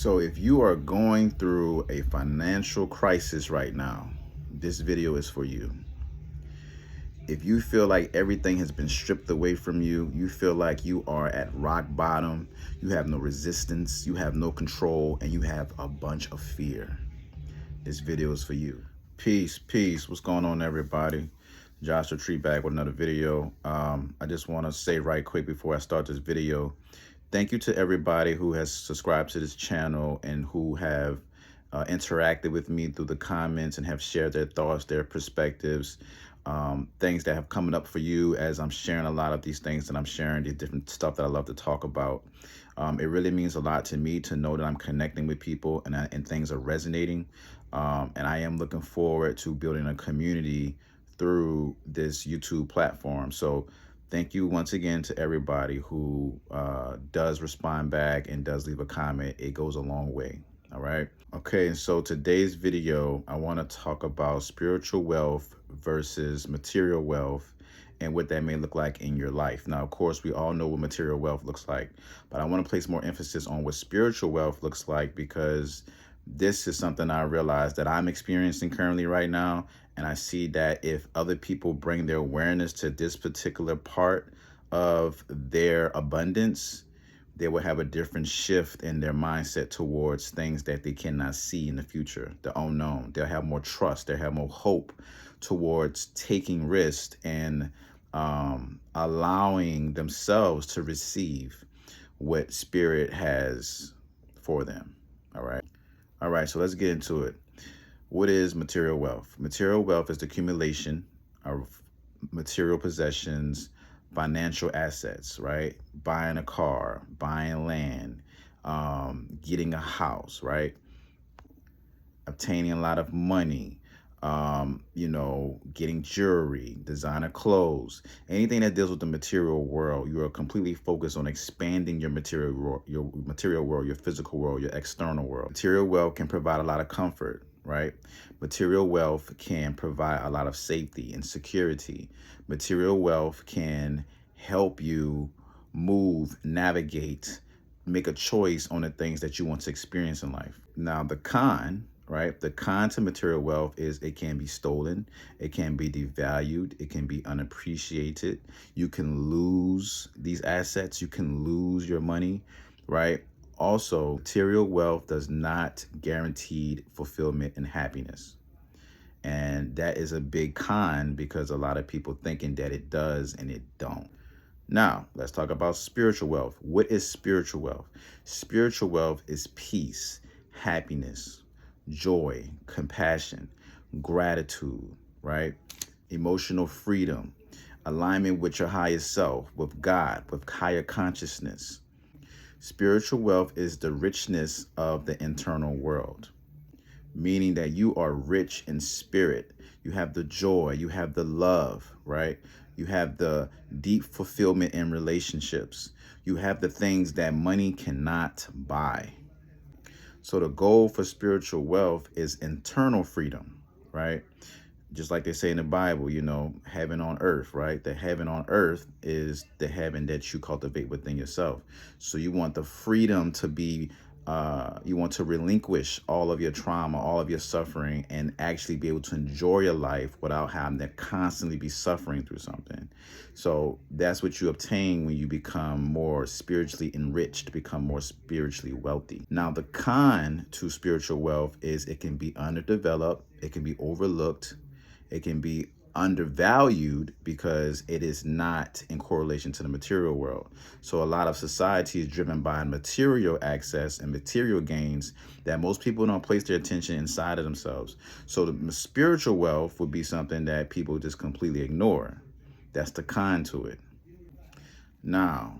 So if you are going through a financial crisis right now, this video is for you. If you feel like everything has been stripped away from you, you feel like you are at rock bottom, you have no resistance, you have no control, and you have a bunch of fear, this video is for you. Peace. What's going on, everybody? Joshua Tree back with another video. I just want to say right quick before I start this video, thank you to everybody who has subscribed to this channel and who have interacted with me through the comments and have shared their thoughts, their perspectives, things that have coming up for you as I'm sharing a lot of these things that I'm sharing, these different stuff that I love to talk about. It really means a lot to me to know that I'm connecting with people and things are resonating. And I am looking forward to building a community through this YouTube platform. So thank you once again to everybody who does respond back and does leave a comment. It goes a long way. All right. Okay. And so today's video, I want to talk about spiritual wealth versus material wealth and what that may look like in your life. Now, of course, we all know what material wealth looks like, but I want to place more emphasis on what spiritual wealth looks like, because this is something I realize that I'm experiencing currently right now. And I see that if other people bring their awareness to this particular part of their abundance, they will have a different shift in their mindset towards things that they cannot see in the future, the unknown. They'll have more trust. They'll have more hope towards taking risks and allowing themselves to receive what spirit has for them. All right, so let's get into it. What is material wealth? Material wealth is the accumulation of material possessions, financial assets, right? Buying a car, buying land, getting a house, right? Obtaining a lot of money, getting jewelry, designer clothes, anything that deals with the material world. You are completely focused on expanding your material world, your physical world, your external world. Material wealth can provide a lot of comfort, right? Material wealth can provide a lot of safety and security. Material wealth can help you move, navigate, make a choice on the things that you want to experience in life. Now, the con, right? The con to material wealth is it can be stolen, it can be devalued, it can be unappreciated. You can lose these assets, you can lose your money, right? Also, material wealth does not guarantee fulfillment and happiness. And that is a big con, because a lot of people thinking that it does and it don't. Now, let's talk about spiritual wealth. What is spiritual wealth? Spiritual wealth is peace, happiness, joy, compassion, gratitude, right? Emotional freedom, alignment with your highest self, with God, with higher consciousness. Spiritual wealth is the richness of the internal world, meaning that you are rich in spirit. You have the joy, you have the love, right? You have the deep fulfillment in relationships. You have the things that money cannot buy. So the goal for spiritual wealth is internal freedom, right? Just like they say in the Bible, heaven on earth, right? The heaven on earth is the heaven that you cultivate within yourself. So you want the freedom to be, you want to relinquish all of your trauma, all of your suffering, and actually be able to enjoy your life without having to constantly be suffering through something. So that's what you obtain when you become more spiritually enriched, become more spiritually wealthy. Now, the con to spiritual wealth is it can be underdeveloped, it can be overlooked, it can be undervalued because it is not in correlation to the material world. So a lot of society is driven by material access and material gains that most people don't place their attention inside of themselves. So the spiritual wealth would be something that people just completely ignore. That's the con to it. Now,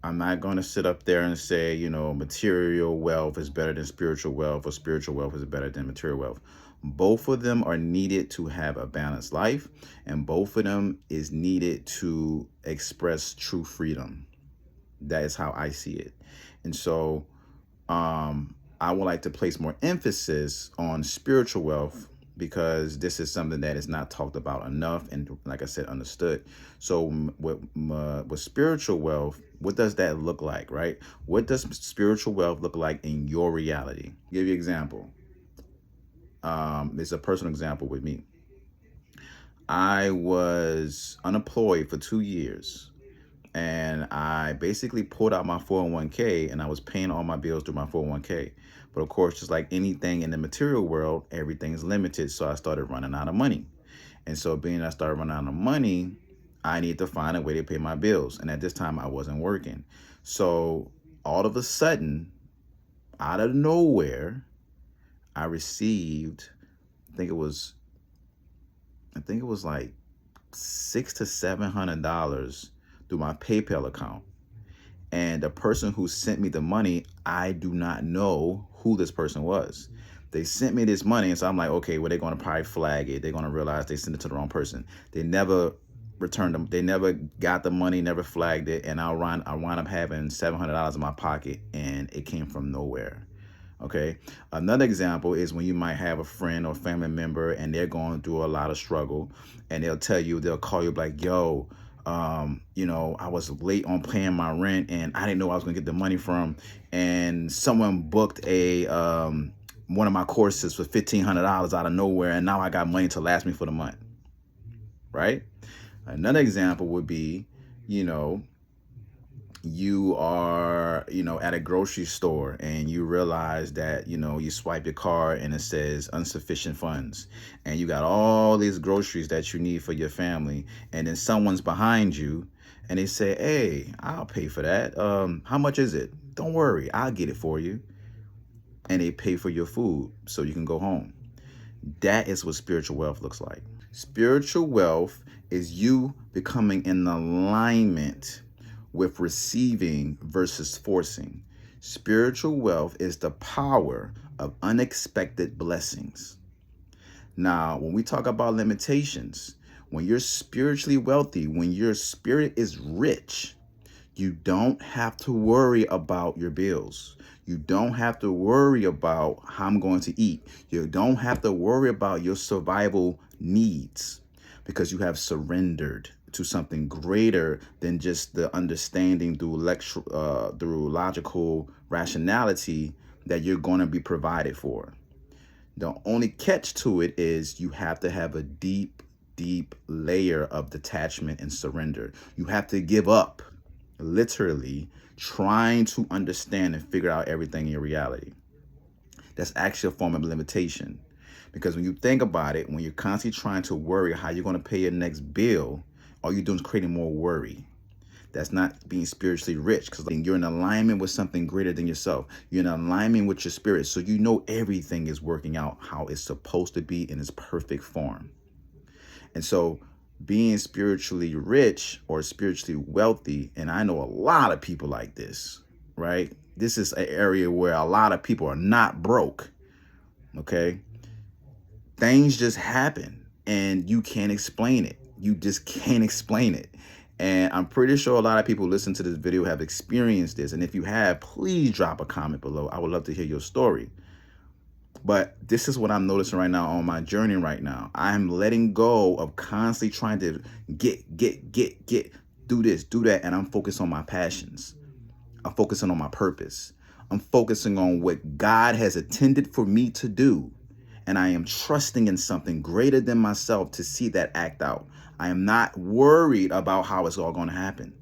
I'm not going to sit up there and say, material wealth is better than spiritual wealth, or spiritual wealth is better than material wealth. Both of them are needed to have a balanced life, and both of them is needed to express true freedom. That is how I see it. And so I would like to place more emphasis on spiritual wealth because this is something that is not talked about enough and, like I said, understood. So with spiritual wealth, what does that look like, right? What does spiritual wealth look like in your reality? Give you an example. It's a personal example with me. I was unemployed for 2 years, and I basically pulled out my 401k, and I was paying all my bills through my 401k. But of course, just like anything in the material world, everything is limited. So I started running out of money. And so being I started running out of money, I need to find a way to pay my bills. And at this time, I wasn't working. So all of a sudden, out of nowhere, I received, I think it was like $600 to $700 through my PayPal account. And the person who sent me the money, I do not know who this person was. They sent me this money, and so I'm like, okay, well, they're going to probably flag it. They're going to realize they sent it to the wrong person. They never returned them. They never got the money, never flagged it, and I wound up having $700 in my pocket, and it came from nowhere. Okay. Another example is when you might have a friend or family member and they're going through a lot of struggle, and they'll call you like, yo, I was late on paying my rent and I didn't know I was gonna get the money from, and someone booked one of my courses for $1,500 out of nowhere, and now I got money to last me for the month. Right. Another example would be, you are, at a grocery store and you realize that, you swipe your card and it says insufficient funds, and you got all these groceries that you need for your family. And then someone's behind you and they say, hey, I'll pay for that. How much is it? Don't worry, I'll get it for you. And they pay for your food so you can go home. That is what spiritual wealth looks like. Spiritual wealth is you becoming in alignment with receiving versus forcing. Spiritual wealth is the power of unexpected blessings. Now, when we talk about limitations, when you're spiritually wealthy, when your spirit is rich, you don't have to worry about your bills. You don't have to worry about how I'm going to eat. You don't have to worry about your survival needs, because you have surrendered to something greater than just the understanding through logical rationality that you're going to be provided for. The only catch to it is you have to have a deep, deep layer of detachment and surrender. You have to give up, literally, trying to understand and figure out everything in your reality. That's actually a form of limitation. Because when you think about it, when you're constantly trying to worry how you're going to pay your next bill, all you're doing is creating more worry. That's not being spiritually rich, because you're in alignment with something greater than yourself. You're in alignment with your spirit. So you know everything is working out how it's supposed to be in its perfect form. And so being spiritually rich or spiritually wealthy, and I know a lot of people like this, right? This is an area where a lot of people are not broke. Okay. Things just happen and you can't explain it. You just can't explain it. And I'm pretty sure a lot of people listening to this video have experienced this. And if you have, please drop a comment below. I would love to hear your story. But this is what I'm noticing right now on my journey right now. I'm letting go of constantly trying to get, do this, do that. And I'm focused on my passions. I'm focusing on my purpose. I'm focusing on what God has intended for me to do. And I am trusting in something greater than myself to see that act out. I am not worried about how it's all going to happen.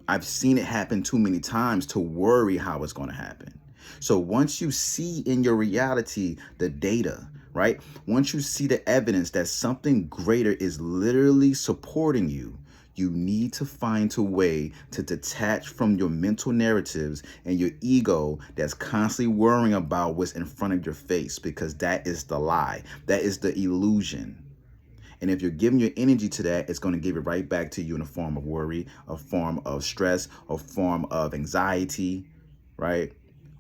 I've seen it happen too many times to worry how it's going to happen. So once you see in your reality the data, right? Once you see the evidence that something greater is literally supporting you, you need to find a way to detach from your mental narratives and your ego that's constantly worrying about what's in front of your face, because that is the lie. That is the illusion. And if you're giving your energy to that, it's going to give it right back to you in a form of worry, a form of stress, a form of anxiety, right?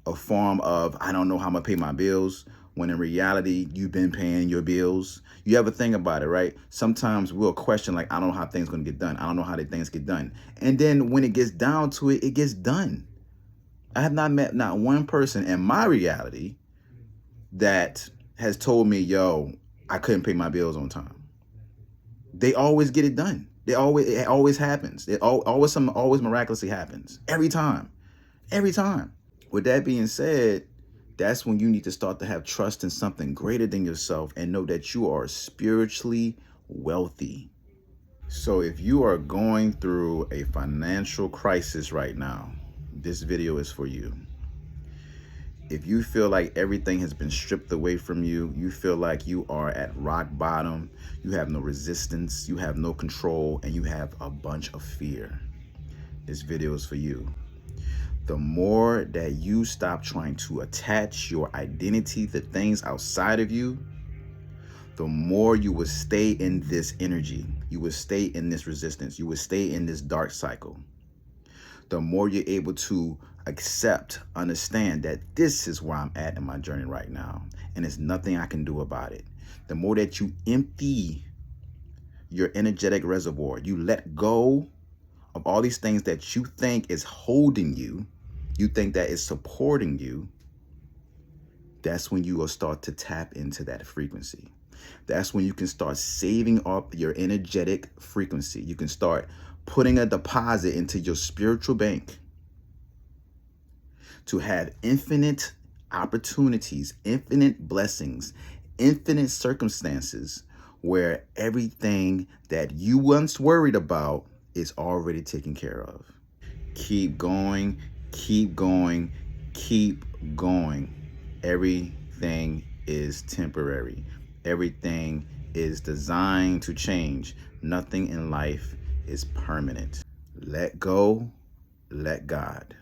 A form of, I don't know how I'm going to pay my bills, when in reality, you've been paying your bills. You ever think about it, right? Sometimes we'll question, like, I don't know how things going to get done. I don't know how the things get done. And then when it gets down to it, it gets done. I have not met not one person in my reality that has told me, yo, I couldn't pay my bills on time. They always get it done. It always happens. Always miraculously happens. Every time. Every time. With that being said, that's when you need to start to have trust in something greater than yourself and know that you are spiritually wealthy. So if you are going through a financial crisis right now, this video is for you. If you feel like everything has been stripped away from you, you feel like you are at rock bottom, you have no resistance, you have no control, and you have a bunch of fear, this video is for you. The more that you stop trying to attach your identity to things outside of you, the more you will stay in this energy. You will stay in this resistance. You will stay in this dark cycle. The more you're able to accept, understand that this is where I'm at in my journey right now, and there's nothing I can do about it. The more that you empty your energetic reservoir, you let go of all these things that you think is holding you, you think that is supporting you, that's when you will start to tap into that frequency. That's when you can start saving up your energetic frequency. You can start putting a deposit into your spiritual bank to have infinite opportunities, infinite blessings, infinite circumstances where everything that you once worried about is already taken care of. Keep going, keep going, keep going. Everything is temporary. Everything is designed to change. Nothing in life is permanent. Let go, let God.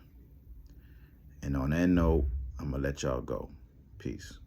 And on that note, I'm going to let y'all go. Peace.